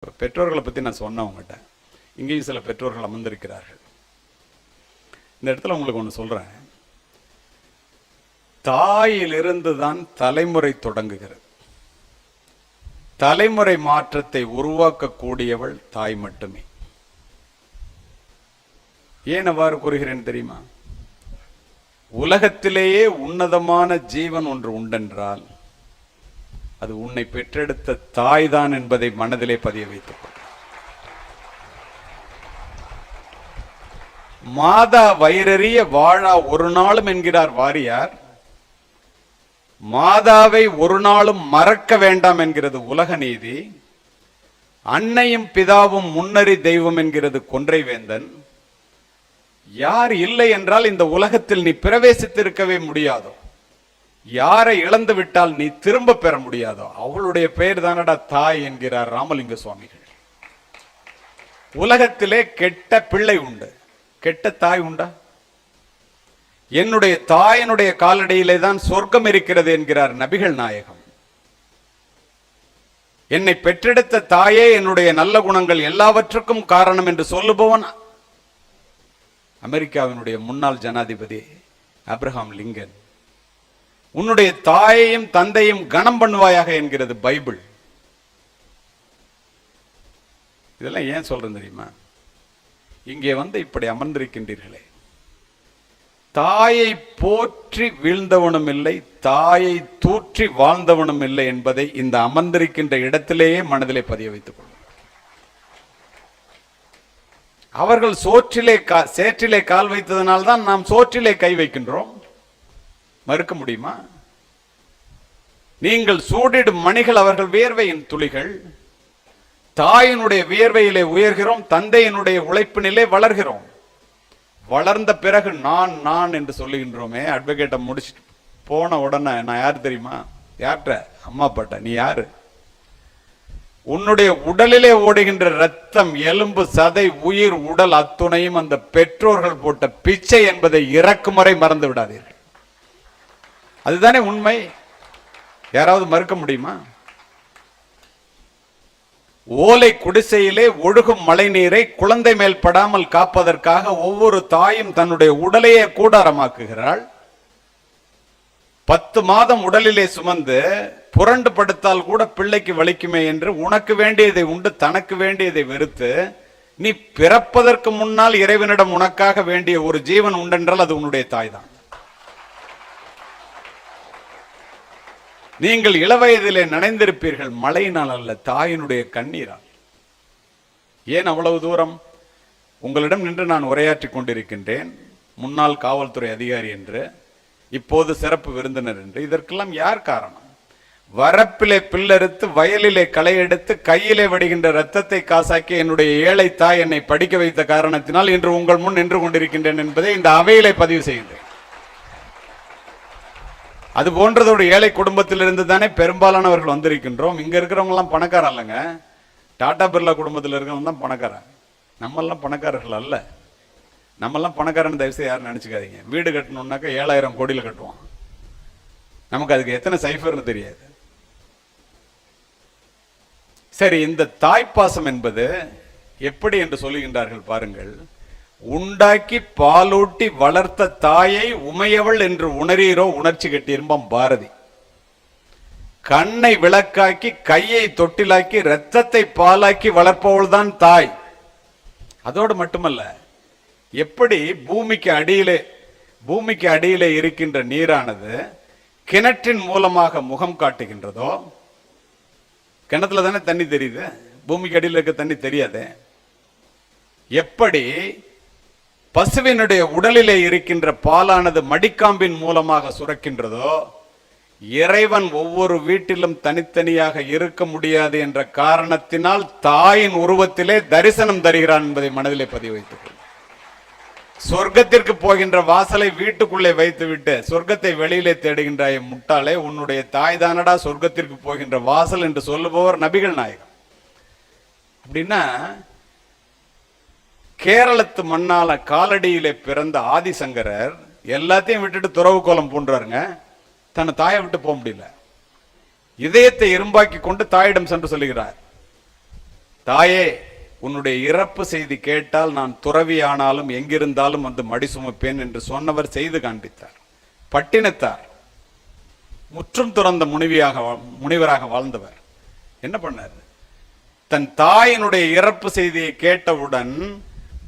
பெற்றோர்களை பற்றி நான் சொன்னேன் உங்கள்கிட்ட. இங்கேயும் சில பெற்றோர்கள் அமர்ந்திருக்கிறார்கள். இந்த இடத்துல உங்களுக்கு ஒன்று சொல்கிறேன். தாயிலிருந்து தான் தலைமுறை தொடங்குகிறது. தலைமுறை மாற்றத்தை உருவாக்கக்கூடியவள் தாய் மட்டுமே. ஏன் அவ்வாறு கூறுகிறேன் தெரியுமா? உலகத்திலேயே உன்னதமான ஜீவன் ஒன்று உண்டென்றால் அது உன்னை பெற்றெடுத்த தாய் தான் என்பதை மனதிலே பதிய வைத்துக் கொள். மாதா வயிறறிய வாழா ஒரு நாளும் என்கிறார் வாரியார். மாதாவை ஒரு நாளும் மறக்க வேண்டாம் என்கிறது உலக நீதி. அன்னையும் பிதாவும் முன்னறி தெய்வம் என்கிறது கொன்றைவேந்தன். யார் இல்லை என்றால் இந்த உலகத்தில் நீ பிரவேசித்திருக்கவே முடியாதோ, யாரை இழந்து விட்டால் நீ திரும்ப பெற முடியாதோ அவளுடைய பெயர் தானடா தாய் என்கிறார் ராமலிங்க சுவாமிகள். உலகத்திலே கெட்ட பிள்ளை உண்டு, கெட்ட தாய் உண்டா? என்னுடைய தாயினுடைய காலடியிலே தான் சொர்க்கம் இருக்கிறது என்கிறார் நபிகள் நாயகம். என்னை பெற்றெடுத்த தாயே என்னுடைய நல்ல குணங்கள் எல்லாவற்றுக்கும் காரணம் என்று சொல்லுபவன் அமெரிக்காவினுடைய முன்னாள் ஜனாதிபதி ஆப்ரஹாம் லிங்கன். உன்னுடைய தாயையும் தந்தையும் கனம் பண்ணுவாயாக என்கிறது பைபிள். இதெல்லாம் ஏன் சொல்றேன் தெரியுமா? இங்கே வந்து இப்படி அமர்ந்திருக்கின்றீர்களே, தாயை போற்றி வீழ்ந்தவனும் இல்லை, தாயை தூற்றி வாழ்ந்தவனும் இல்லை என்பதை இந்த அமர்ந்திருக்கின்ற இடத்திலேயே மனதிலே பதிய வைத்துக் கொள்ளும். அவர்கள் சேற்றிலே கால் வைத்ததனால்தான் நாம் சோற்றிலே கை வைக்கின்றோம். மறுக்க முடியுமா? நீங்கள் சூடிடும் மணிகள் அவர்கள் வியர்வையின் துளிகள். தாயினுடைய வியர்வையிலே உயர்கிறோம், தந்தையினுடைய உழைப்பினிலே வளர்கிறோம். வளர்ந்த பிறகு நான் நான் என்று சொல்லுகின்றோமே. அட்வொகேட்டை முடிச்சுட்டு போன உடனே நான் யார் தெரியுமா? யார்கிட்ட? அம்மா அப்பாட்ட. நீ யாரு? உன்னுடைய உடலிலே ஓடுகின்ற ரத்தம், எலும்பு, சதை, உயிர், உடல் அத்துணையும் அந்த பெற்றோர்கள் போட்ட பிச்சை என்பதை இறக்கும் வரை மறந்து விடாதீர்கள். அதுதானே உண்மை. யாராவது மறுக்க முடியுமா? ஓலை குடிசையிலே ஒழுகும் மழை நீரை குழந்தை மேல் படாமல் காப்பதற்காக ஒவ்வொரு தாயும் தன்னுடைய உடலையே கூடாரமாக்குகிறாள். 10 மாதம் உடலிலே சுமந்து புரண்டு படுத்தால் கூட பிள்ளைக்கு வலிக்குமே என்று உனக்கு வேண்டியதை உண்டு தனக்கு வேண்டியதை வெறுத்து நீ பிறப்பதற்கு முன்னால் இறைவனிடம் உனக்காக வேண்டிய ஒரு ஜீவன் உண்டென்றால் அது உன்னுடைய தாய் தான். நீங்கள் இளவயதிலே நனைந்திருப்பீர்கள், மழையினால் அல்ல, தாயினுடைய கண்ணீரால். ஏன் அவ்வளவு தூரம்? உங்களிடம் நின்று நான் உரையாற்றி கொண்டிருக்கின்றேன், முன்னாள் காவல்துறை அதிகாரி என்று, இப்போது சிறப்பு விருந்தினர் என்று. இதற்கெல்லாம் யார் காரணம்? வரப்பிலே பில்லறுத்து வயலிலே களை எடுத்து கையிலே வடிகின்ற ரத்தத்தை காசாக்கி என்னுடைய ஏழை தாய் என்னை படிக்க வைத்த காரணத்தினால் இன்று உங்கள் முன் நின்று கொண்டிருக்கின்றேன் என்பதை இந்த அவையிலே பதிவு செய்கின்றேன். அது போன்றதோடு ஏழை குடும்பத்திலிருந்து தானே பெரும்பாலானவர்கள் வந்திருக்கின்றோம். இங்க இருக்கிறவங்க எல்லாம் பணக்காரன் இல்லைங்க. டாடா பிர்லா குடும்பத்தில் இருக்கிறவங்க தான் பணக்காரன். நம்மெல்லாம் பணக்காரர்கள் அல்ல. நம்மெல்லாம் பணக்காரன் தயவுசெய்து யாரும் நினைச்சுக்காதீங்க. வீடு கட்டணும்னாக்கா 7000 கோடியில் கட்டுவோம். நமக்கு அதுக்கு எத்தனை சைஃபர்னு தெரியாது. சரி, இந்த தாய்ப்பாசம் என்பது எப்படி என்று சொல்லுகின்றார்கள் பாருங்கள். உண்டாக்கி பாலூட்டி வளர்த்த தாயை உமையவள் என்று உணரீரோ உணர்ச்சி கட்டியிருப்பான் பாரதி. கண்ணை விளக்காக்கி கையை தொட்டிலாக்கி இரத்தத்தை பாலாக்கி வளர்ப்பவள் தான் தாய். அதோடு மட்டுமல்ல, எப்படி பூமிக்கு அடியிலே இருக்கின்ற நீரானது கிணற்றின் மூலமாக முகம் காட்டுகின்றதோ, கிணத்துல தானே தண்ணி தெரியுது, பூமிக்கு அடியில் இருக்க தண்ணி தெரியாது. எப்படி பசுவினுடைய உடலிலே இருக்கின்ற பாலானது மடிக்காம்பின் மூலமாக சுரக்கின்றதோ, இறைவன் ஒவ்வொரு வீட்டிலும் தனித்தனியாக இருக்க முடியாது என்ற காரணத்தினால் தாயின் உருவத்திலே தரிசனம் தருகிறான் என்பதை மனதிலே பதிவு வைத்துக் கொள். சொர்க்கத்திற்கு போகின்ற வாசலை வீட்டுக்குள்ளே வைத்துவிட்டு சொர்க்கத்தை வெளியிலே தேடுகின்றாய் முட்டாளே, உன்னுடைய தாய் தானடா சொர்க்கத்திற்கு போகின்ற வாசல் என்று சொல்லுபவர் நபிகள் நாயகம். அப்படின்னா கேரளத்து மண்ணால காலடியிலே பிறந்த ஆதிசங்கரர் எல்லாத்தையும் விட்டுட்டு துறவு கோலம் பூண்டாருங்க. தன்னை தாயை விட்டு போக முடியல. இதயத்தை இரும்பாக்கி கொண்டு தாயிடம் சென்று சொல்லுகிறார், தாயே, உன்னுடைய இறப்பு செய்தி கேட்டால் நான் துறவி ஆனாலும் எங்கிருந்தாலும் வந்து மடி சுமப்பேன் என்று சொன்னவர் செய்து காண்பித்தார். பட்டினத்தார், முற்றும் துறந்த முனிவராக வாழ்ந்தவர் என்ன பண்ணார்? தன் தாயினுடைய இறப்பு செய்தியை கேட்டவுடன்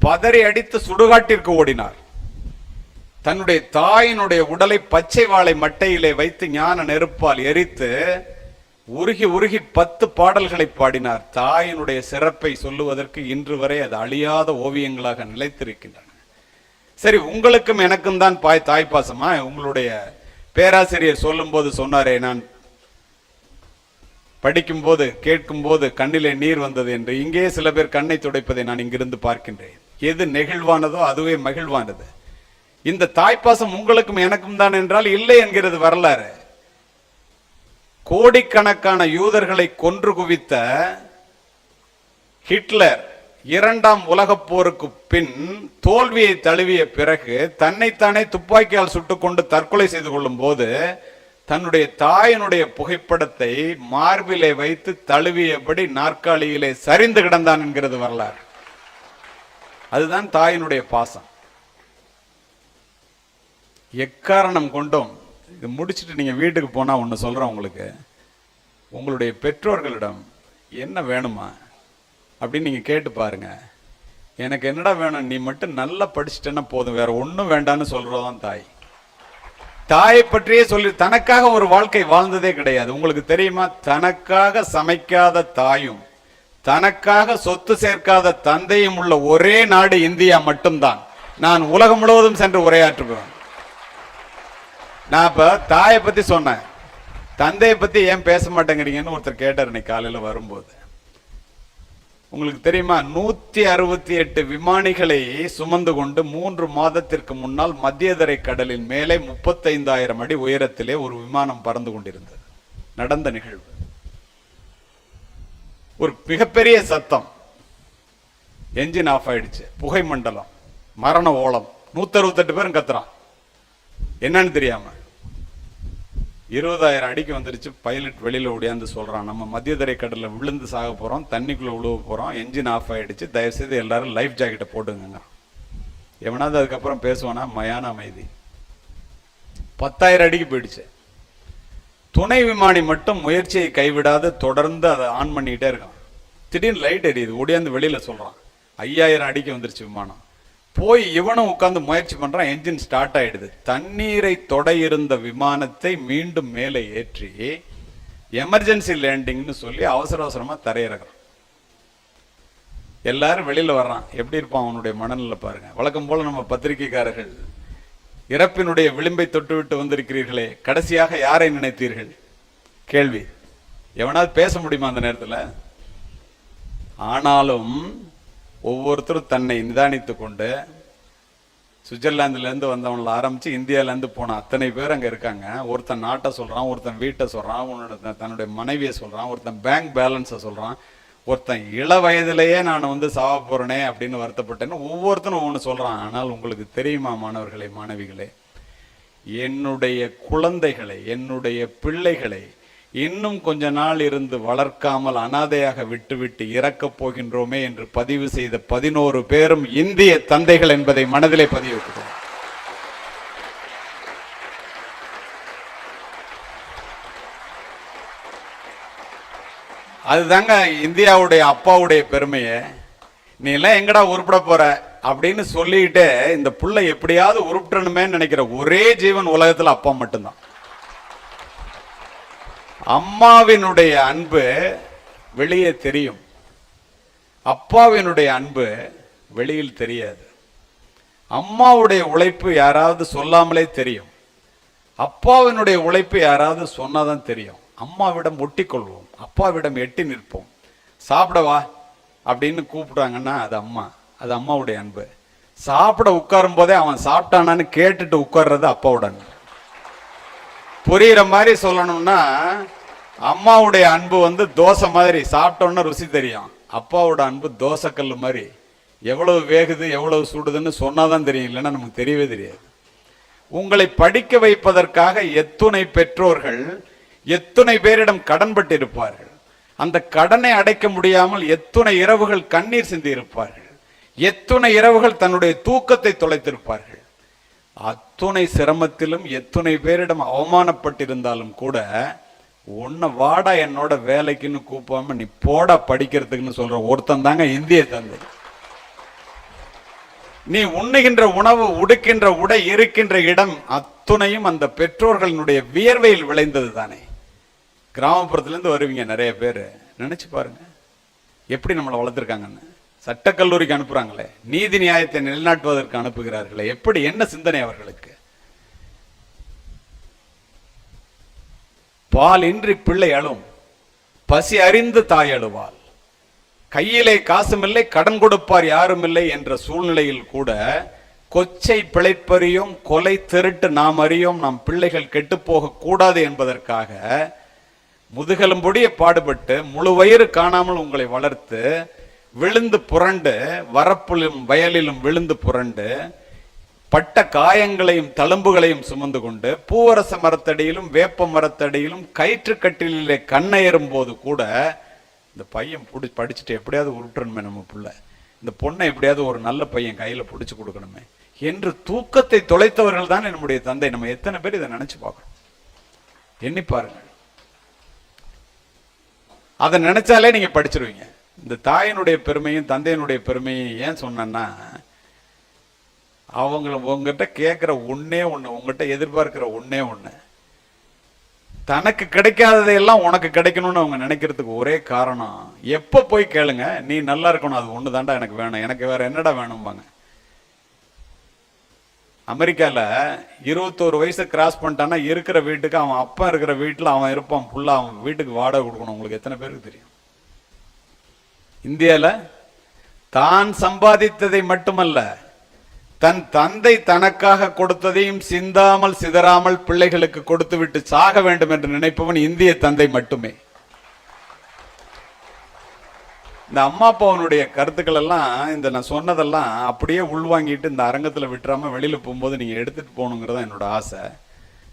பதறி அடித்து சுடுகாட்டிற்கு ஓடினார். தன்னுடைய தாயினுடைய உடலை பச்சை வாழை மட்டையிலே வைத்து ஞான நெருப்பால் எரித்து உருகி உருகி 10 பாடல்களை பாடினார். தாயினுடைய சிறப்பை சொல்லுவதற்கு இன்று வரை அது அழியாத ஓவியங்களாக நிலைத்திருக்கின்றன. சரி, உங்களுக்கும் எனக்கும் தான் தாய்ப்பாசமா? உங்களுடைய பேராசிரியர் சொல்லும் போது சொன்னாரே, நான் படிக்கும் போது கேட்கும் போது கண்ணிலே நீர் வந்தது என்று. இங்கே சில பேர் கண்ணை துடைப்பதை நான் இங்கிருந்து பார்க்கின்றேன். எது நெகிழ்வானதோ அதுவே மகிழ்வானது. இந்த தாய்ப்பாசம் உங்களுக்கும் எனக்கும் தான் என்றால் இல்லை என்கிறது வரலாறு. கோடிக்கணக்கான யூதர்களை கொன்று குவித்த ஹிட்லர் 2ஆம் உலகப் போருக்கு பின் தோல்வியை தழுவிய பிறகு தன்னைத்தானே துப்பாக்கியால் சுட்டுக்கொண்டு தற்கொலை செய்து கொள்ளும் போது தன்னுடைய தாயினுடைய புகைப்படத்தை மார்பிலே வைத்து தழுவியபடி நாற்காலியிலே சரிந்து கிடந்தான் என்கிறது வரலாறு. அதுதான் தாயினுடைய பாசம். எக்காரணம் கொண்டும் இது முடிச்சுட்டு நீங்க வீட்டுக்கு போனா ஒண்ணு சொல்றேன் உங்களுக்கு, உங்களுடைய பெற்றோர்களிடம் என்ன வேணுமா அப்படின்னு நீங்க கேட்டு பாருங்க. எனக்கு என்னடா வேணும், நீ மட்டும் நல்லா படிச்சுட்டேன்னா போதும், வேற ஒன்றும் வேண்டான்னு சொல்றதான் தாய். தாயை பற்றியே சொல்லி தனக்காக ஒரு வாழ்க்கை வாழ்ந்ததே கிடையாது. உங்களுக்கு தெரியுமா, தனக்காக சமைக்காத தாயும் தனக்காக சொத்து சேர்க்காத தந்தையும் உள்ள ஒரே நாடு இந்தியா மட்டும்தான். நான் உலகம் முழுவதும் சென்று உரையாற்றுவேன். நான் இப்ப தாயை பத்தி சொன்னேன், தந்தையை பத்தி ஏன் பேச மாட்டேங்கிறீங்கன்னு ஒருத்தர் கேட்டார் இன்னைக்கு காலையில வரும்போது. உங்களுக்கு தெரியுமா, 168 விமானிகளை சுமந்து கொண்டு 3 மாதத்திற்கு முன்னால் மத்தியதரை கடலின் மேலே 35,000 அடி உயரத்திலே ஒரு விமானம் பறந்து கொண்டிருந்தது. நடந்த நிகழ்வு. ஒரு மிகப்பெரிய சத்தம், என்ஜின் ஆஃப் ஆயிடுச்சு, புகை மண்டலம், மரண ஓலம், 168 பேரும் கத்துறான். என்னன்னு தெரியாம 20,000 அடிக்கு வந்துருச்சு. பைலட் வெளியில ஓடியாந்து சொல்றான், நம்ம மத்தியதரை கடல்ல விழுந்து சாக போறோம், தண்ணிக்குள்ள விழுவ போறோம், என்ஜின் ஆஃப் ஆயிடுச்சு, தயவு செய்து எல்லாரும் லைஃப் ஜாக்கெட்டை போட்டுங்க. எவனாவது அதுக்கப்புறம் பேசுவானா? மயான அமைதி. 10,000 அடிக்கு போயிடுச்சு. துணை விமானி மட்டும் முயற்சியை கைவிடாது தொடர்ந்து அதை ஆன் பண்ணிக்கிட்டே இருக்கான். திடீர்னு லைட் எரியுது, ஓடியாந்து வெளியில சொல்றான், 5,000 அடிக்கு வந்துருச்சு விமானம். போய் இவனும் உட்கார்ந்து முயற்சி பண்றான், என்ஜின் ஸ்டார்ட் ஆயிடுது. தண்ணீரை தொட இருந்த விமானத்தை மீண்டும் மேலே ஏற்றி எமர்ஜென்சி லேண்டிங்னு சொல்லி அவசர அவசரமா தரையிறக்குறான். எல்லாரும் வெளியில வர்றான். எப்படி இருப்பான் அவனுடைய மனநிலை பாருங்க. வழக்கம் போல நம்ம பத்திரிகைக்காரர்கள், இறப்பினுடைய விளிம்பை தொட்டுவிட்டு வந்திருக்கிறீர்களே, கடைசியாக யாரை நினைத்தீர்கள்? கேள்வி. எவனாவது பேச முடியுமா அந்த நேரத்தில்? ஆனாலும் ஒவ்வொருத்தரும் தன்னை நிதானித்து கொண்டு, சுவிட்சர்லாந்துலேருந்து வந்தவங்கள ஆரம்பிச்சு இந்தியாவிலேருந்து போன அத்தனை பேர் அங்கே இருக்காங்க. ஒருத்தன் நாட்டை சொல்கிறான், ஒருத்தன் வீட்டை சொல்கிறான், தன்னுடைய மனைவியை சொல்கிறான், ஒருத்தன் பேங்க் பேலன்ஸை சொல்கிறான், ஒருத்தன் இள வயதிலேயே நான் சாவ போறேனே அப்படின்னு வருத்தப்பட்டேன்னு ஒவ்வொருத்தனும் ஒன்று சொல்கிறான். ஆனால் உங்களுக்கு தெரியுமா மாணவர்களே, மாணவிகளே, என்னுடைய குழந்தைகளை, என்னுடைய பிள்ளைகளை இன்னும் கொஞ்ச நாள் இருந்து வளர்க்காமல் அனாதையாக விட்டுவிட்டு இறக்கப் போகின்றோமே என்று பதிவு செய்த 11 பேரும் இந்திய தந்தைகள் என்பதை மனதிலே பதிவு வைக்கிறோம். அதுதாங்க இந்தியாவுடைய அப்பாவுடைய பெருமையை. நீ எல்லாம் எங்கடா உருப்பிட போற அப்படின்னு சொல்லிட்டு இந்த புள்ள எப்படியாவது உருப்பிடணுமே நினைக்கிற ஒரே ஜீவன் உலகத்துல அப்பா மட்டும்தான். அம்மாவினுடைய அன்பு வெளியே தெரியும், அப்பாவினுடைய அன்பு வெளியில் தெரியாது. அம்மாவுடைய உழைப்பு யாராவது சொல்லாமலே தெரியும், அப்பாவினுடைய உழைப்பு யாராவது சொன்னாதான் தெரியும். அம்மாவிடம் ஒட்டிக்கொள்வோம், அப்பாவிடம் எட்டி நிற்போம். சாப்பிடவா அப்படின்னு கூப்பிட்டாங்கன்னா அது அம்மா, அது அம்மாவுடைய அன்பு. சாப்பிட உட்காரும் போதே அவன் சாப்பிட்டானான்னு கேட்டுட்டு உட்கார்றது அப்பாவோட அன்பு. புரியுற மாதிரி சொல்லணும்னா, அம்மாவுடைய அன்பு தோசை மாதிரி சாப்பிட்டோன்னா ருசி தெரியும். அப்பாவோட அன்பு தோசைக்கல் மாதிரி, எவ்வளவு வேகுது எவ்வளவு சுடுதுன்னு சொன்னாதான் தெரியும், இல்லைன்னா நமக்கு தெரியவே தெரியாது. உங்களை படிக்க வைப்பதற்காக எத்துணை பெற்றோர்கள் எத்துணை பேரிடம் கடன்பட்டு இருப்பார்கள். அந்த கடனை அடைக்க முடியாமல் எத்துணை இரவுகள் கண்ணீர் சிந்தி இருப்பார்கள், எத்துணை இரவுகள் தன்னுடைய தூக்கத்தை தொலைத்திருப்பார்கள். அத்துணை சிரமத்திலும் எத்துணை பேரிடம் அவமானப்பட்டிருந்தாலும் கூட உன்னை வாடா என்னோட வேலைக்குன்னு கூப்பாம நீ போடா படிக்கிறதுக்குன்னு சொல்ற ஒருத்தன் தாங்க இந்திய தந்தை. நீ உண்ணுகின்ற உணவு, உடுக்கின்ற உடை, இருக்கின்ற இடம் அத்துணையும் அந்த பெற்றோர்களுடைய வியர்வையில் விளைந்தது தானே. கிராமப்புறத்துலேருந்து வருவீங்க நிறைய பேர், நினைச்சு பாருங்க எப்படி நம்மளை வளர்த்துருக்காங்கன்னு. சட்டக்கல்லூரிக்கு அனுப்புறாங்களே, நீதி நியாயத்தை நிலைநாட்டுவதற்கு அனுப்புகிறார்களே, எப்படி, என்ன சிந்தனை அவர்களுக்கு? பால் இன்றி பிள்ளை அழும், பசி அறிந்து தாய் அழுவாள், கையிலே காசும் இல்லை, கடன் கொடுப்பார் யாரும் இல்லை என்ற சூழ்நிலையில் கூட கொச்சை பிழைப்பறியோம், கொலை திருட்டு நாம் அறியோம், நம் பிள்ளைகள் கெட்டு போக கூடாது என்பதற்காக முதுகெலும்பொடிய பாடுபட்டு முழு வயிறு காணாமல் உங்களை வளர்த்து விழுந்து புரண்டு, வரப்பிலும் வயலிலும் விழுந்து புரண்டு, பட்ட காயங்களையும் தழும்புகளையும் சுமந்து கொண்டு பூவரச மரத்தடியிலும் வேப்ப மரத்தடியிலும் கயிற்று கட்டிலே கண்ணயரும் போது கூட இந்த பையன் படிச்சுட்டு எப்படியாவது உருட்டணுமே நம்ம பிள்ளை, இந்த பொண்ணை எப்படியாவது ஒரு நல்ல பையன் கையில பிடிச்சு கொடுக்கணுமே என்று தூக்கத்தை தொலைத்தவர்கள் தான் நம்முடைய தந்தை. நம்ம எத்தனை பேர் இதை நினைச்சு பார்க்கணும், எண்ணி பாருங்க. அதை நினைச்சாலே நீங்க படிச்சிருவீங்க. இந்த தாயினுடைய பெருமையும் தந்தையினுடைய பெருமையும் ஏன் சொன்னா, அவங்க உங்ககிட்ட கேட்கிற ஒன்னே ஒண்ணு, உங்ககிட்ட எதிர்பார்க்கிற ஒன்னே ஒண்ணு, தனக்கு கிடைக்காததையெல்லாம் உனக்கு கிடைக்கணும்னு அவங்க நினைக்கிறதுக்கு ஒரே காரணம், எப்ப போய் கேளுங்க, நீ நல்லா இருக்கணும், அது ஒண்ணு தாண்டா எனக்கு வேணும், எனக்கு வேற என்னடா வேணும்பாங்க. அமெரிக்கால 21 வயசு கிராஸ் பண்ணிட்டான்னா இருக்கிற வீட்டுக்கு, அவன் அப்பா இருக்கிற வீட்டுல அவன் இருப்பான், ஃபுல்லா அவன் வீட்டுக்கு வாடகை கொடுக்கணும். உங்களுக்கு எத்தனை பேருக்கு தெரியும்? இந்தியால தான் சம்பாதித்ததை மட்டுமல்ல, தன் தந்தை தனக்காக கொடுத்ததையும் சிந்தாமல் சிதறாமல் பிள்ளைகளுக்கு கொடுத்து விட்டு சாக வேண்டும் என்று நினைப்பவன் இந்திய தந்தை மட்டுமே. இந்த அம்மா அப்பாவனுடைய கருத்துக்கள் எல்லாம், இந்த நான் சொன்னதெல்லாம் அப்படியே உள்வாங்கிட்டு இந்த அரங்கத்தில் விட்டுறாம வெளியில போகும்போது நீங்க எடுத்துட்டு போகணுங்கிறதா என்னோட ஆசை.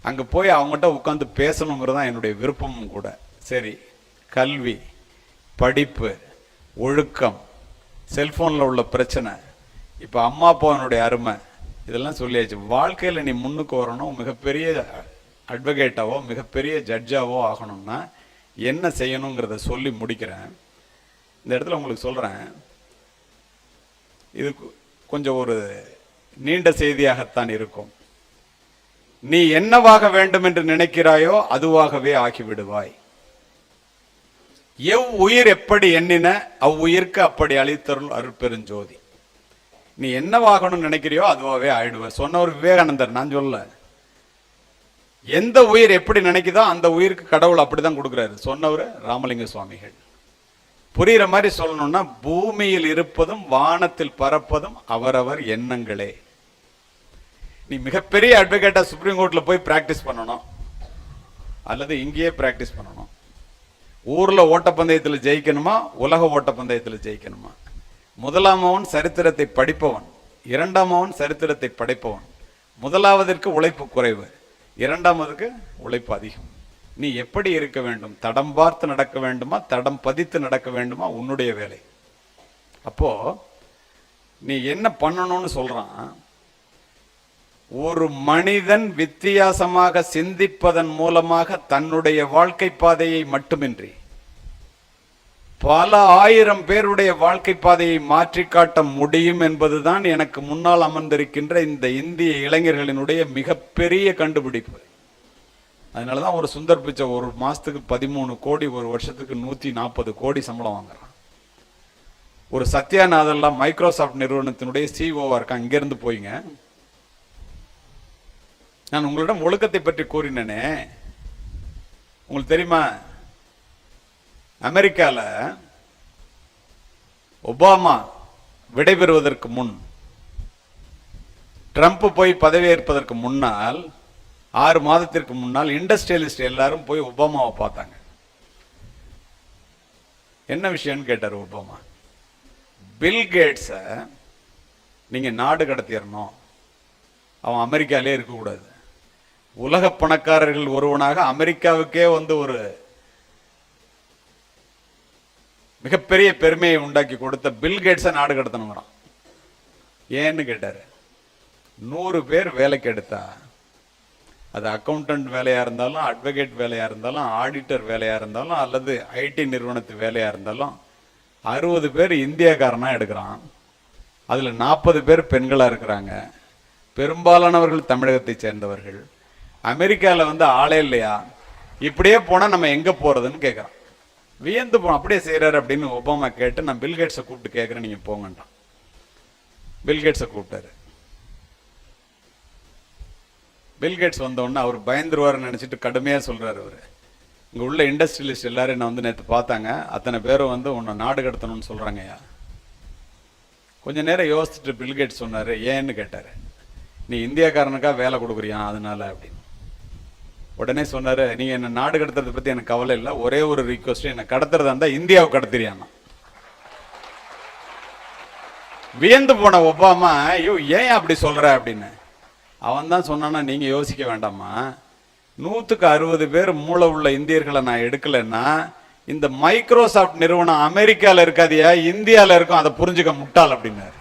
அங்க போய் அவங்ககிட்ட உட்காந்து பேசணுங்கிறதா என்னுடைய விருப்பமும் கூட. சரி, கல்வி, படிப்பு, ஒழுக்கம், செல்போன்ல உள்ள பிரச்சனை, இப்ப அம்மா அப்பாவனுடைய அருமை, இதெல்லாம் சொல்லியாச்சு. வாழ்க்கையில நீ முன்னுக்கு வரணும், மிகப்பெரிய அட்வொகேட்டாவோ மிகப்பெரிய ஜட்ஜாவோ ஆகணும்னா என்ன செய்யணுங்கிறத சொல்லி முடிக்கிறேன். இந்த இடத்துல உங்களுக்கு சொல்றேன், இது கொஞ்சம் ஒரு நீண்ட செய்தியாகத்தான் இருக்கும். நீ என்னவாக வேண்டும் என்று நினைக்கிறாயோ அதுவாகவே ஆகிவிடுவாய். உயிர் எப்படி எண்ணின அவ்வுயிர்க்கு அப்படி அளித்தருள் அருட்பெருஞ்சோதி. நீ என்னவாகணும்னு நினைக்கிறியோ அதுவாகவே ஆயிடுவ. சொன்னவர் விவேகானந்தர், நான் சொல்ல. எந்த உயிர் எப்படி நினைக்குதோ அந்த உயிருக்கு கடவுள் அப்படிதான் கொடுக்குறாரு, சொன்னவர் ராமலிங்க சுவாமிகள். புரியுற மாதிரி சொல்லணும்னா, பூமியில் இருப்பதும் வானத்தில் பறப்பதும் அவரவர் எண்ணங்களே. நீ மிகப்பெரிய அட்வொகேட்டா சுப்ரீம் கோர்ட்ல போய் பிராக்டிஸ் பண்ணணும், அல்லது இங்கேயே பிராக்டிஸ் பண்ணணும். ஊர்ல ஓட்டப்பந்தயத்தில் ஜெயிக்கணுமா, உலக ஓட்டப்பந்தயத்தில் ஜெயிக்கணுமா? முதலாமவன் சரித்திரத்தை படிப்பவன், இரண்டாமவன் சரித்திரத்தை படைப்பவன். முதலாவதற்கு உழைப்பு குறைவு, இரண்டாவதுக்கு உழைப்பு அதிகம். நீ எப்படி இருக்க வேண்டும்? தடம் பார்த்து நடக்க வேண்டுமா, தடம் பதித்து நடக்க வேண்டுமா? உன்னுடைய வேலை. அப்போ நீ என்ன பண்ணணும்னு சொல்றான், ஒரு மனிதன் வித்தியாசமாக சிந்திப்பதன் மூலமாக தன்னுடைய வாழ்க்கை பாதையை மட்டுமின்றி பல ஆயிரம் பேருடைய வாழ்க்கை பாதையை மாற்றி காட்ட முடியும் என்பதுதான் எனக்கு முன்னால் அமர்ந்திருக்கின்ற இந்த இந்திய இளைஞர்களினுடைய மிகப்பெரிய கண்டுபிடிப்பு. அதனாலதான் ஒரு சுந்தர் பிச்சை ஒரு மாசத்துக்கு 13 கோடி, ஒரு வருஷத்துக்கு 140 கோடி சம்பளம் வாங்குறான். ஒரு சத்யாநாதெல்லாம் மைக்ரோசாப்ட் நிறுவனத்தினுடைய சிஓவா இருக்கான். இங்கிருந்து போயிங்க, நான் உங்களிடம் ஒழுக்கத்தை பற்றி கூறினேனே, உங்களுக்கு தெரியுமா? அமெரிக்கால ஒபாமா விடைபெறுவதற்கு முன், ட்ரம்ப் போய் பதவியேற்பதற்கு முன்னால் 6 மாதத்திற்கு முன்னால் இண்டஸ்ட்ரியலிஸ்ட் எல்லாரும் போய் ஒபாமாவை பார்த்தாங்க. என்ன விஷயம்னு கேட்டார் ஒபாமா. பில் கேட்ஸ நீங்க நாடு கடத்திடணும், அவன் அமெரிக்காலே இருக்கக்கூடாது, உலக பணக்காரர்கள் ஒருவனாக அமெரிக்காவுக்கே வந்து ஒரு மிகப்பெரிய பெருமையை உண்டாக்கி கொடுத்த பில் கேட்ஸை நாடு கடத்தணுங்கிறான். ஏன்னு கேட்டாரு. 100 பேர் வேலைக்கு எடுத்தா, அது அக்கௌண்டன்ட் வேலையா இருந்தாலும், அட்வொகேட் வேலையா இருந்தாலும், ஆடிட்டர் வேலையா இருந்தாலும், அல்லது ஐடி நிறுவனத்து வேலையா இருந்தாலும் 60 பேர் இந்தியாக்காரனா எடுக்கிறான். அதுல 40 பேர் பெண்களா இருக்கிறாங்க. பெரும்பாலானவர்கள் தமிழகத்தை சேர்ந்தவர்கள். அமெரிக்கால வந்து ஆளே இல்லையா, இப்படியே போனா நம்ம எங்க போறதுன்னு கேட்கறான். வியந்து போனோம். அப்படியே செய்யறாரு அப்படின்னு ஒபாமா கேட்டு, நான் பில்கேட்ஸை கூப்பிட்டு கேட்கறேன், நீங்க போங்கன்றான். பில்கேட்ஸை கூப்பிட்டாரு. பில்கேட்ஸ் வந்தோடனே அவர் பயந்துருவாருன்னு நினைச்சிட்டு கடுமையா சொல்றாரு. அவரு இங்க உள்ள இண்டஸ்ட்ரியலிஸ்ட் எல்லாரும் என்ன வந்து நேற்று பார்த்தாங்க, அத்தனை பேரும் வந்து உன்னை நாடு கடத்தணும்னு சொல்றாங்கய்யா. கொஞ்ச நேரம் யோசிச்சுட்டு பில்கேட்ஸ் சொன்னாரு, ஏன்னு கேட்டாரு. நீ இந்தியாக்காரனுக்கா வேலை கொடுக்குறியா அதனால அப்படின்னு. உடனே சொன்னாரு, நீங்க என்ன நாடு கடத்துறதை பத்தி எனக்கு கவலை இல்லை, ஒரே ஒரு ரிக்வஸ்ட், என்ன கடத்துறதா இருந்தா இந்தியாவை கடத்துறியானா. வியந்து போன ஒபாமா, ஐயோ ஏன் அப்படி சொல்ற அப்படின்னு. அவன் தான் சொன்னானா, நீங்க யோசிக்க வேண்டாமா, 160 பேர் மூளை உள்ள இந்தியர்களை நான் எடுக்கலன்னா இந்த மைக்ரோசாப்ட் நிறுவனம் அமெரிக்கால இருக்காதியா, இந்தியால இருக்கும், அதை புரிஞ்சுக்க முட்டாள் அப்படின்னாரு.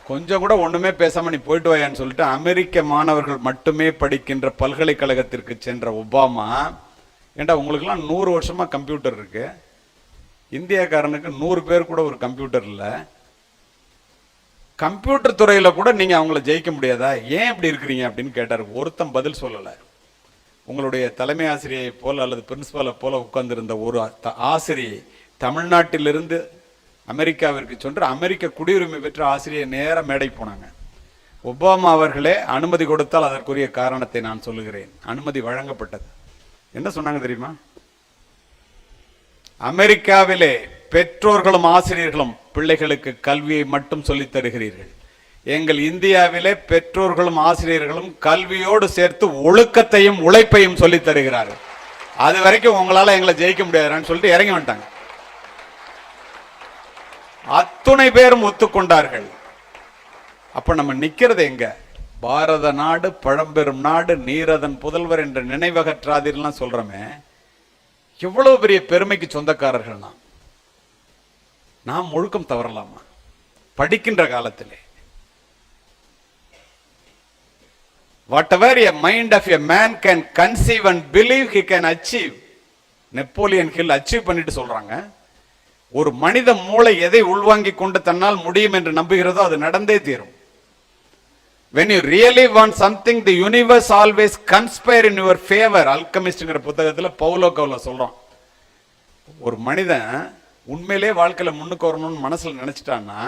கொஞ்சம் கூட ஒண்ணுமே பேசாம நீ போயிட்டு வாயான்னு சொல்லிட்டு அமெரிக்க மாணவர்கள் மட்டுமே படிக்கின்ற பல்கலைக்கழகத்திற்கு சென்ற ஒபாமா, ஏண்டா உங்களுக்குலாம் 100 வருஷமா கம்ப்யூட்டர் இருக்கு, இந்தியாக்காரனுக்கு 100 பேர் கூட ஒரு கம்ப்யூட்டர் இல்லை, கம்ப்யூட்டர் துறையில கூட நீங்க அவங்கள ஜெயிக்க முடியாதா, ஏன் இப்படி இருக்கிறீங்க அப்படின்னு கேட்டாரு. ஒருத்தன் பதில் சொல்லல. உங்களுடைய தலைமை ஆசிரியை போல அல்லது பிரின்சிபாலை போல உட்கார்ந்திருந்த ஒரு ஆசிரியை தமிழ்நாட்டிலிருந்து அமெரிக்காவிற்கு சென்று அமெரிக்க குடியுரிமை பெற்ற ஆசிரியை நேர மேடை போனாங்க. ஒபாமா அவர்களே அனுமதி கொடுத்தால் அதற்குரிய காரணத்தை நான் சொல்லுகிறேன். அனுமதி வழங்கப்பட்டது. என்ன சொன்னாங்க தெரியுமா? அமெரிக்காவிலே பெற்றோர்களும் ஆசிரியர்களும் பிள்ளைகளுக்கு கல்வியை மட்டும் சொல்லித் தருகிறீர்கள், எங்கள் இந்தியாவிலே பெற்றோர்களும் ஆசிரியர்களும் கல்வியோடு சேர்த்து ஒழுக்கத்தையும் உழைப்பையும் சொல்லித் தருகிறார்கள், அது வரைக்கும் உங்களால எங்களை ஜெயிக்க முடியாதுன்னு சொல்லிட்டு இறங்கி வந்துட்டாங்க. அத்துணை பேரும் ஒத்துக்கொண்டார்கள். அப்ப நம்ம நிக்கிறது எங்க? பாரத நாடு பழம்பெரும் நாடு, நீரதன் புதல்வர் என்ற நினைவகற்றாதீர்லாம் சொல்றமே, எவ்வளவு பெரிய பெருமைக்கு சொந்தக்காரர்கள் நாம் ஒழுக்கம் தவறலாமா படிக்கின்ற காலத்திலே? whatever a mind of a man can conceive and believe he can achieve, Napoleon Hill achieve பண்ணிட்டு சொல்றாங்க. ஒரு மனித மூளை எதை உள்வாங்கி கொண்டு தன்னால் முடியும் என்று நம்புகிறதோ அது நடந்தே தீரும். when you really want something, the universe always conspire in your favor. அல்கெமிஸ்ட்ங்கிற புத்தகத்துல பவுலோ கவுலோ சொல்றான், ஒரு மனிதன் உண்மையிலே வாழ்க்கையில முன்னுக்கு வரணும்னு மனசுல நினைச்சிட்டான்னா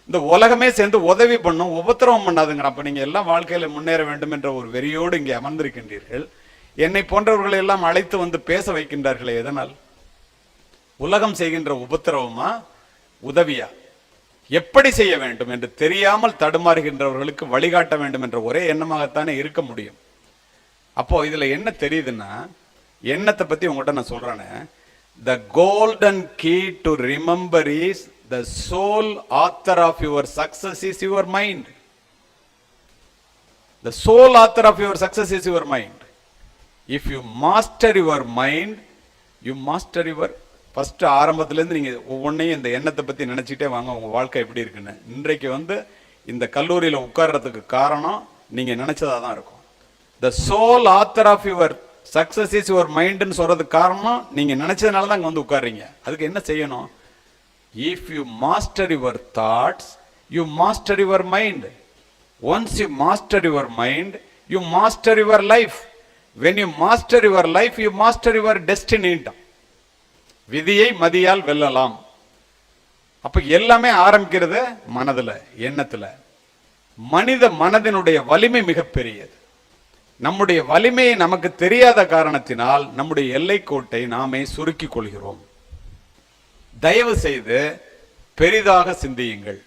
இந்த உலகமே சேர்ந்து உதவி பண்ணும், உபத்திரவம் பண்ணாதுங்கிற. அப்ப நீங்க எல்லாம் வாழ்க்கையில முன்னேற வேண்டும் என்ற ஒரு வெறியோடு இங்கே அமர்ந்திருக்கின்றீர்கள். என்னை போன்றவர்களை எல்லாம் அழைத்து வந்து பேச வைக்கின்றார்களே, எதனால்? உலகம் செய்கின்ற உபத்திரவமா உதவியா? எப்படி செய்ய வேண்டும் என்று தெரியாமல் தடுமாறுகின்றவர்களுக்கு வழிகாட்ட வேண்டும் என்ற ஒரே எண்ணமாகத்தானே இருக்க முடியும். அப்போ இதுல என்ன தெரியுதுன்னா, எண்ணத்தை பத்தி உங்கள்கிட்ட நான் சொல்றேன்னு, the golden key to remember is the sole author of your success is your mind. The sole author of your success is your mind. If you master your mind, you master your first. ஆரம்பத்துல இருந்து நீங்க ஒவ்வொன்றையும் இந்த எண்ணத்தை பத்தி நினைச்சிட்டே வாங்க, உங்க வாழ்க்கை எப்படி இருக்குன்னு. இன்றைக்கு வந்து இந்த கல்லூரியில உட்கார்றதுக்கு காரணம் நீங்க நினைச்சதா தான் இருக்கும். The sole author of your success is your mind ன்னு சொல்றதுக்கு காரணம் நீங்க நினைச்சதுனால தான் அங்க வந்து உட்கார்றீங்க. அதுக்கு என்ன செய்யணும்? If you master your thoughts, you master your mind. Once you master your mind, you master your life. When you master your life, you master your destiny. விதியை மதியால் வெல்லலாம். அப்ப எல்லாமே ஆரம்பிக்கிறது மனதுல, எண்ணத்துல. மனித மனதினுடைய வலிமை மிகப்பெரியது. நம்முடைய வலிமையை நமக்கு தெரியாத காரணத்தினால் நம்முடைய எல்லைக்கோட்டை நாமே சுருக்கிக் கொள்கிறோம். தயவு செய்து பெரிதாக சிந்தியுங்கள்.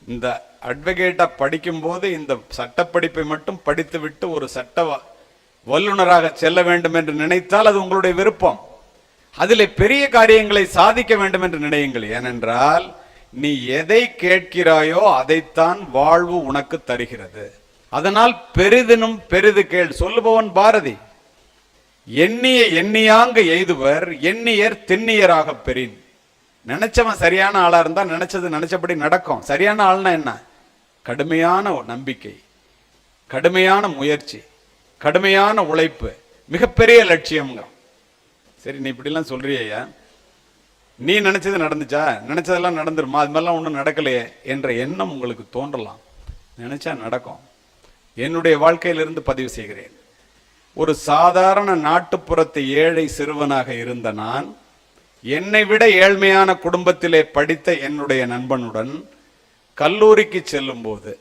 இந்த அட்வொகேட்டா படிக்கும் போது இந்த சட்டப்படிப்பை மட்டும் படித்துவிட்டு ஒரு சட்ட வல்லுநராக செல்ல வேண்டும் என்று நினைத்தால் அது உங்களுடைய விருப்பம். அதிலே பெரிய காரியங்களை சாதிக்க வேண்டும் என்று நினையுங்கள். ஏனென்றால் நீ எதை கேட்கிறாயோ அதைத்தான் வாழ்வு உனக்கு தருகிறது. அதனால் பெரிதினும் பெரிது கேள். சொல்லுபவன் பாரதி. எண்ணிய எண்ணியாங்க எய்துவர் எண்ணியர் திண்ணியராக பெறின். நினைச்சவன் சரியான ஆளா இருந்தா நினைச்சது நினைச்சபடி நடக்கும். சரியான ஆள்னா என்ன? கடுமையான நம்பிக்கை, கடுமையான முயற்சி, கடுமையான உழைப்பு, மிகப்பெரிய லட்சியம்ங்க. சரி, நீ இப்படிலாம் சொல்றியா, நீ நினைச்சது நடந்துச்சா? நினைச்சதெல்லாம் நடந்துருமா? அது மாதிரிலாம் ஒன்றும் நடக்கலையே என்ற எண்ணம் உங்களுக்கு தோன்றலாம். நினைச்சா நடக்கும். என்னுடைய வாழ்க்கையிலிருந்து பதிவு செய்கிறேன். ஒரு சாதாரண நாட்டுப்புறத்து ஏழை சிறுவனாக இருந்த நான், என்னை விட ஏழ்மையான குடும்பத்திலே படித்த என்னுடைய நண்பனுடன் கல்லூரிக்கு செல்லும் போது,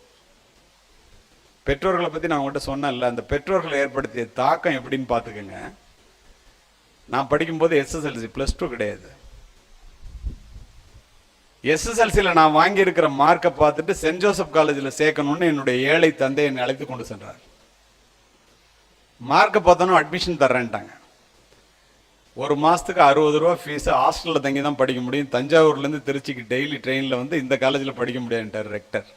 பெற்றோர்களை பத்தி நான் உங்கள்கிட்ட சொன்னேன்ல, அந்த பெற்றோர்கள் ஏற்படுத்திய தாக்கம் எப்படின்னு பார்த்துக்கோங்க. நான் படிக்கும்போது SSLC +2 கிடையாது. SSLCயில் நான் வாங்கியிருக்கிற மார்க்கை பார்த்துட்டு சென்ட் ஜோசப் காலேஜில் சேர்க்கணும்னு என்னுடைய ஏழை தந்தை என்னை அழைத்து கொண்டு சென்றார். மார்க்கை பார்த்தோன்னா அட்மிஷன் தர்றேன்ட்டாங்க. ஒரு மாதத்துக்கு 60 ரூபா ஃபீஸ். ஹாஸ்டலில் தங்கி தான் படிக்க முடியும். தஞ்சாவூர்லேருந்து திருச்சிக்கு டெய்லி ட்ரெயினில் வந்து இந்த காலேஜில் படிக்க முடியாதுன்ட்டார் ரெக்டர்.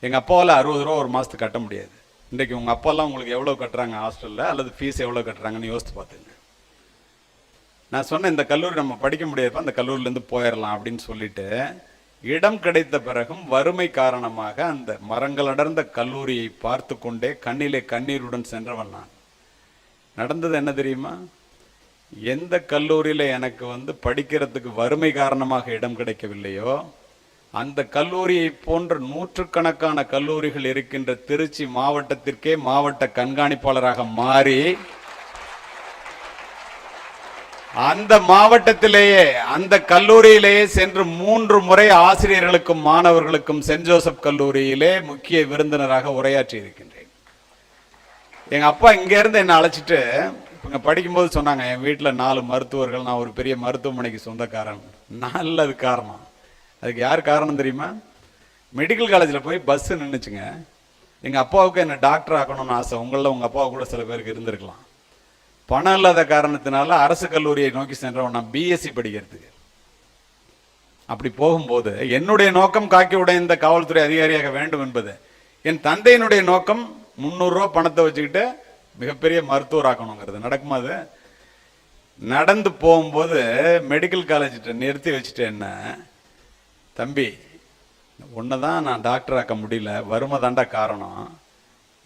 எங்கள் அப்பாவால் 60 ரூபா ஒரு மாதத்துக்கு கட்ட முடியாது. இன்றைக்கு உங்கள் அப்பாலாம் உங்களுக்கு எவ்வளோ கட்டுறாங்க ஹாஸ்டலில், அல்லது ஃபீஸ் எவ்வளோ கட்டுறாங்கன்னு யோசித்து பார்த்துங்க. நான் சொன்னேன், இந்த கல்லூரி நம்ம படிக்க முடியாதுப்பா, அந்த கல்லூரியிலேருந்து போயிடலாம் அப்படின்னு சொல்லிட்டு, இடம் கிடைத்த பிறகும் வறுமை காரணமாக அந்த மரங்கள் அடர்ந்த கல்லூரியை பார்த்து கொண்டே கண்ணிலே கண்ணீருடன் சென்றவன் நான். நடந்தது என்ன தெரியுமா? எந்த கல்லூரியில் எனக்கு வந்து படிக்கிறதுக்கு வறுமை காரணமாக இடம் கிடைக்கவில்லையோ, அந்த கல்லூரியை போன்ற நூற்றுக்கணக்கான கல்லூரிகள் இருக்கின்ற திருச்சி மாவட்டத்திற்கே மாவட்ட கண்காணிப்பாளராக மாறி, அந்த மாவட்டத்திலேயே அந்த கல்லூரியிலேயே சென்று 3 முறை ஆசிரியர்களுக்கும் மாணவர்களுக்கும் சென்ட் ஜோசப் கல்லூரியிலே முக்கிய விருந்தினராக உரையாற்றி இருக்கின்றேன். எங்க அப்பா இங்க இருந்து என்னை அழைச்சிட்டு இங்க படிக்கும்போது சொன்னாங்க, என் வீட்டில் 4 மருத்துவர்கள், நான் ஒரு பெரிய மருத்துவமனைக்கு சொந்தக்காரன். நல்ல அது காரணம். அதுக்கு யார் காரணம் தெரியுமா? மெடிக்கல் காலேஜில் போய் பஸ் நின்றுச்சுங்க. எங்கள் அப்பாவுக்கு என்ன டாக்டர் ஆக்கணும்னு ஆசை. உங்களில் உங்கள் அப்பாவுக்கு கூட சில பேருக்கு இருந்திருக்கலாம். பணம் இல்லாத காரணத்தினால அரசு கல்லூரியை நோக்கி சென்றவன் நான் BSc படிக்கிறதுக்கு. அப்படி போகும்போது என்னுடைய நோக்கம் காக்கி உடைந்த காவல்துறை அதிகாரியாக வேண்டும் என்பது. என் தந்தையினுடைய நோக்கம் 300 ரூபா பணத்தை வச்சுக்கிட்டு மிகப்பெரிய மருத்துவர் ஆக்கணுங்கிறது. நடக்குமா? அது நடந்து போகும்போது மெடிக்கல் காலேஜ்கிட்ட நிறுத்தி வச்சுட்டு, என்ன தம்பி, உன்னதான் நான் டாக்டர் ஆக்க முடியல, வறுமை தாண்டா காரணம்.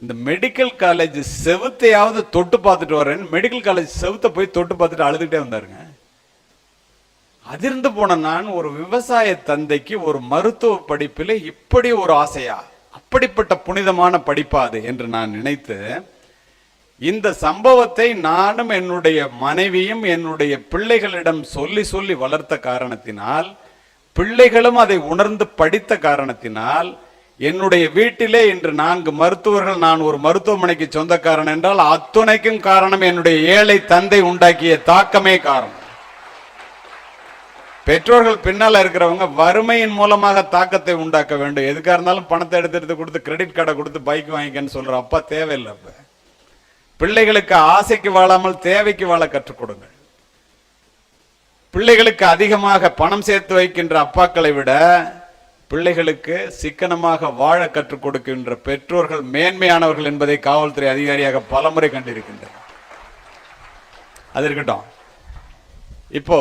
இந்த மெடிக்கல் காலேஜ் செவுத்தையாவது தொட்டு பார்த்துட்டு வரேன். மெடிக்கல் காலேஜ் செவுத்தை போய் தொட்டு பார்த்துட்டு அழுதுகிட்டே வந்தாருங்க. அதிர்ந்து போன நான், ஒரு விவசாய தந்தைக்கு ஒரு மருத்துவ படிப்பில் இப்படி ஒரு ஆசையா, அப்படிப்பட்ட புனிதமான படிப்பா அது என்று நான் நினைத்து, இந்த சம்பவத்தை நானும் என்னுடைய மனைவியும் என்னுடைய பிள்ளைகளிடம் சொல்லி சொல்லி வளர்த்த காரணத்தினால், பிள்ளைகளும் அதை உணர்ந்து படித்த காரணத்தினால், என்னுடைய வீட்டிலே இன்று 4 மருத்துவர்கள், நான் ஒரு மருத்துவமனைக்கு சொந்தக்காரன் என்றால் அத்துணைக்கும் காரணம் என்னுடைய ஏழை தந்தை உண்டாக்கிய தாக்கமே காரணம். பெற்றோர்கள் பின்னால இருக்கிறவங்க வறுமையின் மூலமாக தாக்கத்தை உண்டாக்க வேண்டும். எதுக்காக இருந்தாலும் பணத்தை எடுத்து கொடுத்து கிரெடிட் கார்டை கொடுத்து பைக் வாங்கிக்கன்னு சொல்ற அப்பா தேவையில்லை. அப்ப பிள்ளைகளுக்கு ஆசைக்கு வாழாமல் தேவைக்கு வாழ கற்றுக் கொடுங்கள். பிள்ளைகளுக்கு அதிகமாக பணம் சேர்த்து வைக்கின்ற அப்பாக்களை விட பிள்ளைகளுக்கு சிக்கனமாக வாழ கற்றுக் கொடுக்கின்ற பெற்றோர்கள் மேன்மையானவர்கள் என்பதை காவல்துறை அதிகாரியாக பலமுறை கண்டிருக்கின்றனர். அது இருக்கட்டும். இப்போ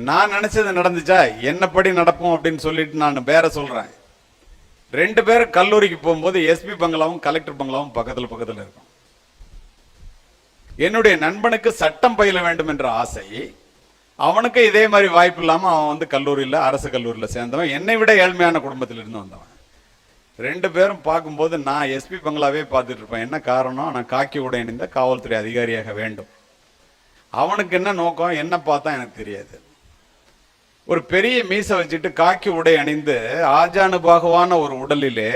நான் நினைச்சது நடந்துச்சா? என்னப்படி நடப்போம் அப்படின்னு சொல்லிட்டு நான் வேற சொல்றேன். 2 பேரும் கல்லூரிக்கு போகும்போது SP பங்களாவும் கலெக்டர் பங்களாவும் பக்கத்துல பக்கத்துல இருக்கும். என்னுடைய நண்பனுக்கு சட்டம் பயில வேண்டும் என்ற ஆசை. அவனுக்கு இதே மாதிரி வாய்ப்பு இல்லாமல் அவன் வந்து கல்லூரியில், அரசு கல்லூரியில் சேர்ந்தவன். என்னை விட ஏழ்மையான குடும்பத்தில் இருந்து வந்தவன். 2 பேரும் பார்க்கும்போது நான் SP பங்களாவே பார்த்துட்டு இருப்பேன். என்ன காரணம்? நான் காக்கி உடை அணிந்த காவல்துறை அதிகாரியாக வேண்டும். அவனுக்கு என்ன நோக்கம், என்ன பார்த்தா எனக்கு தெரியாது. ஒரு பெரிய மீசை வச்சுட்டு காக்கி உடை அணிந்து ஆஜானுபாகுவான ஒரு உடலிலே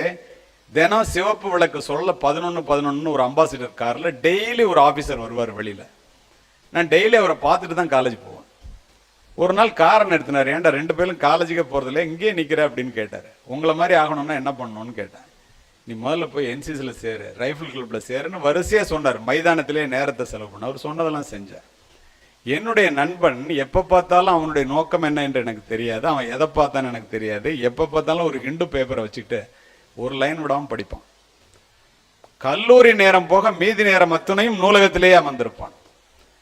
தினம் சிவப்பு விளக்கு சொல்ல 11 ஒரு அம்பாசிடர் கார்ல டெய்லி ஒரு ஆபீசர் வருவார் வெளியில. நான் டெய்லி அவரை பார்த்துட்டு தான் காலேஜ் போவேன். ஒரு நாள் காரை நிறுத்தினார். ஏன்டா 2 பேரும் காலேஜுக்கே போறதில்ல, இங்கே நிக்கிற அப்படின்னு கேட்டாரு. உங்களை மாதிரி ஆகணும்னா என்ன பண்ணணும்னு கேட்டேன். நீ முதல்ல போய் NCCல சேரு, ரைஃபிள் கிளப்ல சேருன்னு வரிசையா சொன்னார். மைதானத்திலே நேரத்தை செலவு பண்ண அவர் சொன்னதெல்லாம் செஞ்சேன். என்னுடைய நண்பன் எப்ப பார்த்தாலும் அவனுடைய நோக்கம் என்ன என்று எனக்கு தெரியாது. அவன் எதை பார்த்தான்னு எனக்கு தெரியாது. எப்ப பார்த்தாலும் ஒரு ஹிண்டு பேப்பரை வச்சுக்கிட்டு ஒரு லைன் விடாம படிப்பான். கல்லூரி நேரம் போக மீதி நேரம் அத்துணையும் நூலகத்திலேயே அமர்ந்திருப்பான்.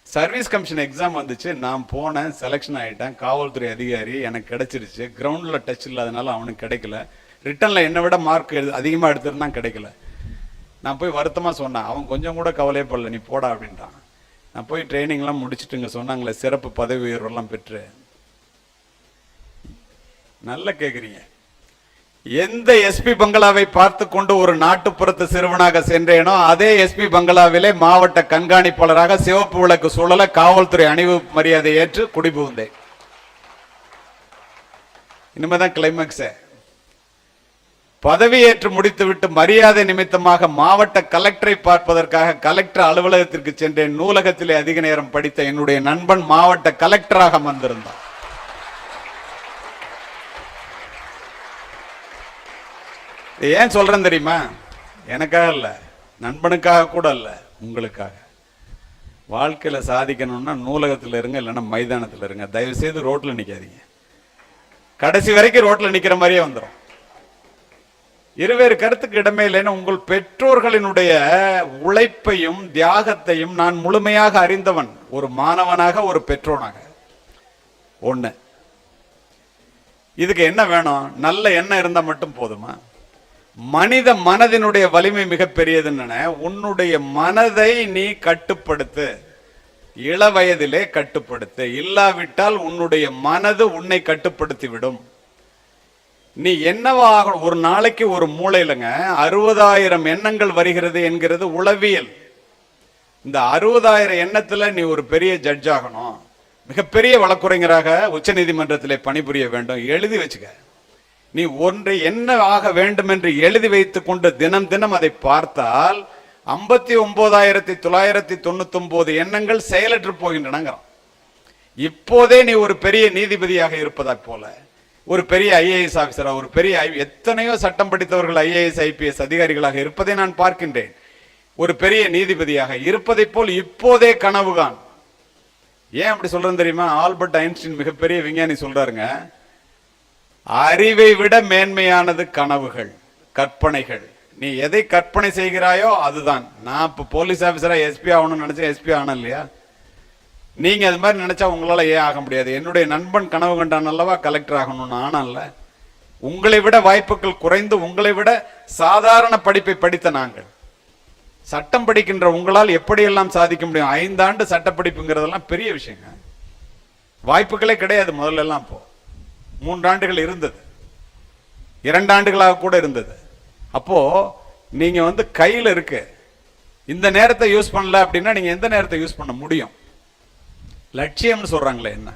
சர்வீஸ் கமிஷன் எக்ஸாம் வந்துச்சு, நான் போனேன், செலெக்ஷன் ஆகிட்டேன், காவல்துறை அதிகாரி எனக்கு கிடைச்சிருச்சு. கிரவுண்டில் டச் இல்லாதனால அவனுக்கு கிடைக்கல. ரிட்டனில் என்னை விட மார்க் அதிகமாக எடுத்துருந்தான், கிடைக்கல. நான் போய் வருத்தமாக சொன்னேன். அவன் கொஞ்சம் கூட கவலையப்படல, நீ போடா அப்படின்ட்டான். நான் போய் ட்ரைனிங்லாம் முடிச்சுட்டுங்க சொன்னாங்களே, சிறப்பு பதவி உயர்வெல்லாம் பெற்று. நல்ல கேட்குறீங்க. எந்த எஸ்பி பங்களாவை பார்த்து கொண்டு ஒரு நாட்டுப்புறத்து சிறுவனாக சென்றேனோ அதே எஸ்பி பங்களாவிலே மாவட்ட கண்காணிப்பாளராக சிவப்பு விளக்கு சூழல காவல்துறை அணிவகுப்பு மரியாதை ஏற்று குடிபுகுந்தேன். இனிமேதான் கிளைமேக்ஸ். பதவியேற்று முடித்துவிட்டு மரியாதை நிமித்தமாக மாவட்ட கலெக்டரை பார்ப்பதற்காக கலெக்டர் அலுவலகத்திற்கு சென்றேன். நூலகத்திலே அதிக நேரம் படித்த என்னுடைய நண்பன் மாவட்ட கலெக்டராக வந்திருந்தான். ஏன் சொல்றேன் தெரியுமா? எனக்காக இல்ல, நண்பனுக்காக கூட இல்ல, உங்களுக்காக. வாழ்க்கையில சாதிக்கணும்னா நூலகத்தில் இருங்க, இல்லைன்னா மைதானத்தில் இருங்க. தயவு செய்து ரோட்ல நிக்காதீங்க. கடைசி வரைக்கும் ரோட்ல நிக்கிற மாதிரியே வந்துடும். இருவேறு கருத்துக்கு இடமே இல்லைன்னு உங்கள் பெற்றோர்களினுடைய உழைப்பையும் தியாகத்தையும் நான் முழுமையாக அறிந்தவன், ஒரு மாணவனாக ஒரு பெற்றோனாக. ஒண்ணு, இதுக்கு என்ன வேணும்? நல்ல எண்ணம் இருந்தா மட்டும் போதுமா? மனித மனதினுடைய வலிமை மிகப்பெரியதுன்னு. உன்னுடைய மனதை நீ கட்டுப்படுத்து, இள வயதிலே கட்டுப்படுத்து. இல்லாவிட்டால் உன்னுடைய மனது உன்னை கட்டுப்படுத்தி விடும். நீ என்னவாக ஒரு நாளைக்கு ஒரு மூளையிலங்க 60,000 எண்ணங்கள் வருகிறது என்கிறது உளவியல். இந்த 60,000 எண்ணத்துல நீ ஒரு பெரிய ஜட்ஜ் ஆகணும், மிகப்பெரிய வழக்குரைஞராக உச்ச நீதிமன்றத்திலே பணிபுரிய வேண்டும். எழுதி வச்சுக்க. நீ ஒன்றை என்ன ஆக வேண்டும் என்று எழுதி வைத்துக் கொண்டு தினம் தினம் அதை பார்த்தால் 59,999 எண்ணங்கள் செயலற்று போகின்றன. இப்போதே நீ ஒரு பெரிய நீதிபதியாக இருப்பதா போல, ஒரு பெரிய ஐஏஎஸ் ஆபிசரா, ஒரு பெரிய எத்தனையோ சட்டம் படித்தவர்கள் ஐஏஎஸ் ஐபிஎஸ் அதிகாரிகளாக இருப்பதை நான் பார்க்கின்றேன். ஒரு பெரிய நீதிபதியாக இருப்பதை போல் இப்போதே கனவுகான். ஏன் அப்படி சொல்றேன் தெரியுமா? ஆல்பர்ட் ஐன்ஸ்டீன் மிகப்பெரிய விஞ்ஞானி சொல்றாருங்க, அறிவை விட மேன்மையானது கனவுகள், கற்பனைகள். நீ எதை கற்பனை செய்கிறாயோ அதுதான். நான் இப்ப போலீஸ் ஆபீசரா எஸ்பி ஆகணும்னு நினைச்சேன், எஸ்பி ஆகணும் இல்லையா? நீங்க அது மாதிரி நினைச்சா உங்களால ஏன் ஆக முடியாது? என்னுடைய நண்பன் கனவு கண்டான் அல்லவா கலெக்டர் ஆகணும்னு, ஆனல்ல. உங்களை விட வாய்ப்புகள் குறைந்து, உங்களை விட சாதாரண படிப்பை படித்த நாங்கள், சட்டம் படிக்கின்ற உங்களால் எப்படியெல்லாம் சாதிக்க முடியும்? 5 ஆண்டு சட்ட படிப்புங்கிறதெல்லாம் பெரிய விஷயங்க. வாய்ப்புகளே கிடையாது முதல்ல எல்லாம். இப்போ 3 ஆண்டுகள் இருந்தது, 2 ஆண்டுகளாக கூட இருந்தது. அப்போ நீங்க கையில இருக்கு. இந்த நேரத்தை யூஸ் பண்ணல அப்படின்னா நீங்க எந்த நேரத்தை யூஸ் பண்ண முடியும்? லட்சியம்னு சொல்றாங்களே, என்ன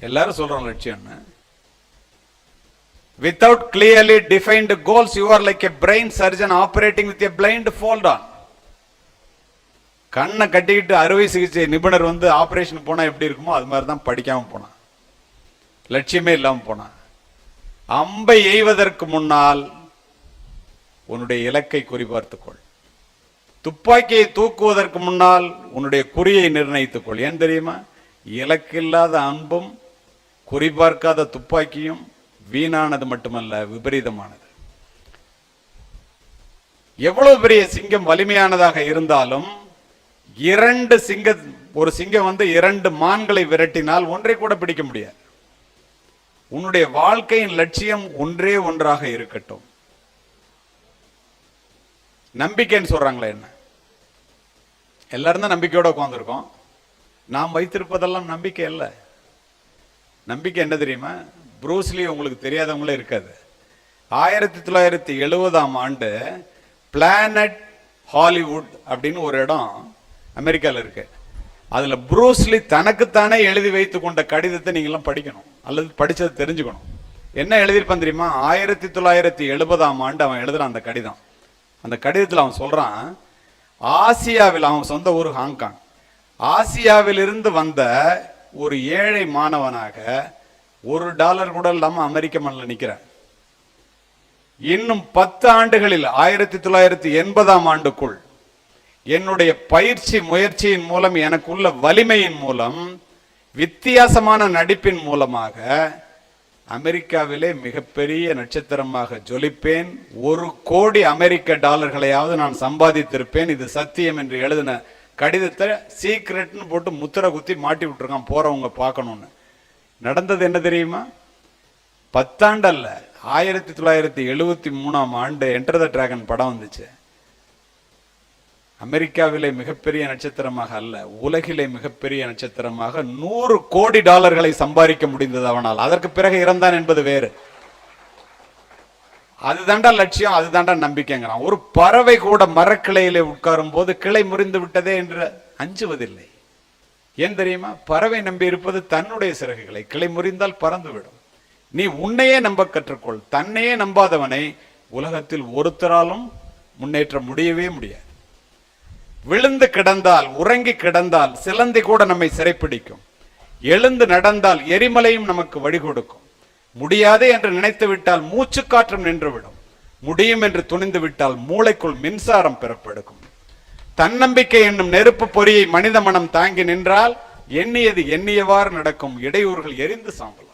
எல்லாரும் சொல்றாங்க லட்சியம்னு. Without clearly defined goals, you are like a brain surgeon operating with a blindfold on. கண்ணை கட்டிக்கிட்டு அறுவை சிகிச்சை நிபுணர் ஆபரேஷன் போனா எப்படி இருக்குமோ அது மாதிரி தான் படிக்காம போனா, லட்சியமே இல்லாம போனா. அம்பை எய்வதற்கு முன்னால் உன்னுடைய இலக்கை குறிபார்த்துக்கொள். துப்பாக்கியை தூக்குவதற்கு முன்னால் உன்னுடைய குறியை நிர்ணயித்துக்கொள். ஏன் தெரியுமா? இலக்கில்லாத அன்பும் குறிபார்க்காத துப்பாக்கியும் வீணானது மட்டுமல்ல, விபரீதமானது. எவ்வளவு பெரிய சிங்கம் வலிமையானதாக இருந்தாலும் ஒரு சிங்கம் 2 மான்களை விரட்டினால் ஒன்றை கூட பிடிக்க முடியாது. உன்னுடைய வாழ்க்கையின் லட்சியம் ஒன்றே ஒன்றாக இருக்கட்டும். நம்பிக்கைன்னு சொல்றாங்களே, என்ன எல்லாரும் தான் நம்பிக்கையோட உட்கார்ந்துருக்கோம். நாம் வைத்திருப்பதெல்லாம் நம்பிக்கை அல்ல. நம்பிக்கை என்ன தெரியுமா? ப்ரூஸ்லி உங்களுக்கு தெரியாதவங்களே இருக்காது. 1970ஆம் ஆண்டு பிளானட் ஹாலிவுட் அப்படின்னு ஒரு இடம் அமெரிக்காவில் இருக்கு. அதுல ப்ரூஸ்லி தனக்குத்தானே எழுதி வைத்துக் கொண்ட கடிதத்தை நீங்களாம் படிக்கணும், அல்லது படிச்சது தெரிஞ்சுக்கணும். என்ன எழுதியிருப்பான் தெரியுமா? 1970ஆம் ஆண்டு அவன் எழுதுறான் அந்த கடிதம். அந்த கடிதத்தில் அவன் சொல்றான், ஆசியாவில், அவன் சொந்த ஊர் ஹாங்காங், ஆசியாவில் இருந்து வந்த ஒரு ஏழை மாணவனாக $1 கூட இல்லாம அமெரிக்க மண்ணில் நிற்கிறேன். இன்னும் 10 ஆண்டுகளில் 1980ஆம் ஆண்டுக்குள் என்னுடைய பயிற்சி முயற்சியின் மூலம், எனக்குள்ள வலிமையின் மூலம், வித்தியாசமான நடிப்பின் மூலமாக அமெரிக்காவிலே மிகப்பெரிய நட்சத்திரமாக ஜொலிப்பேன், 1 கோடி அமெரிக்க டாலர்களையாவது நான் சம்பாதித்திருப்பேன், இது சத்தியம் என்று எழுதின கடிதத்தை சீக்ரெட்னு போட்டு முத்திரை குத்தி மாட்டி விட்டுருக்கான், போறவங்க பார்க்கணும்னு. நடந்தது என்ன தெரியுமா? 10 ஆண்டு அல்ல, 1973ஆம் ஆண்டு என்டர் த டிராகன் படம் வந்துச்சு. அமெரிக்காவிலே மிகப்பெரிய நட்சத்திரமாக அல்ல, உலகிலே மிகப்பெரிய நட்சத்திரமாக 100 கோடி டாலர்களை சம்பாதிக்க முடிந்தது அவனால். அதற்கு பிறகு இறந்தான் என்பது வேறு. அதுதாண்டா லட்சியம், அதுதாண்டா நம்பிக்கைங்கிறான். ஒரு பறவை கூட மரக்கிளையிலே உட்காரும் போது கிளை முறிந்து விட்டதே என்று அஞ்சுவதில்லை. ஏன் தெரியுமா? பறவை நம்பி இருப்பது தன்னுடைய சிறகுகளை. கிளை முறிந்தால் பறந்துவிடும். நீ உன்னையே நம்ப கற்றுக்கொள். தன்னையே நம்பாதவனை உலகத்தில் ஒருத்தராலும் முன்னேற்ற முடியவே முடியாது. விழுந்து கிடந்தால், உறங்கி கிடந்தால் சிலந்தி கூட நம்மை சிறைப்பிடிக்கும். எழுந்து நடந்தால் எரிமலையும் நமக்கு வழி கொடுக்கும். முடியாது என்று நினைத்து விட்டால் மூச்சு காற்றும் நின்றுவிடும். முடியும் என்று துணிந்து விட்டால் மூளைக்குள் மின்சாரம் பெறப்படுக்கும். தன்னம்பிக்கை என்னும் நெருப்பு பொறியை மனித மனம் தாங்கி நின்றால் எண்ணியது எண்ணியவாறு நடக்கும். இடையூறுகள் எரிந்து சாம்பல்.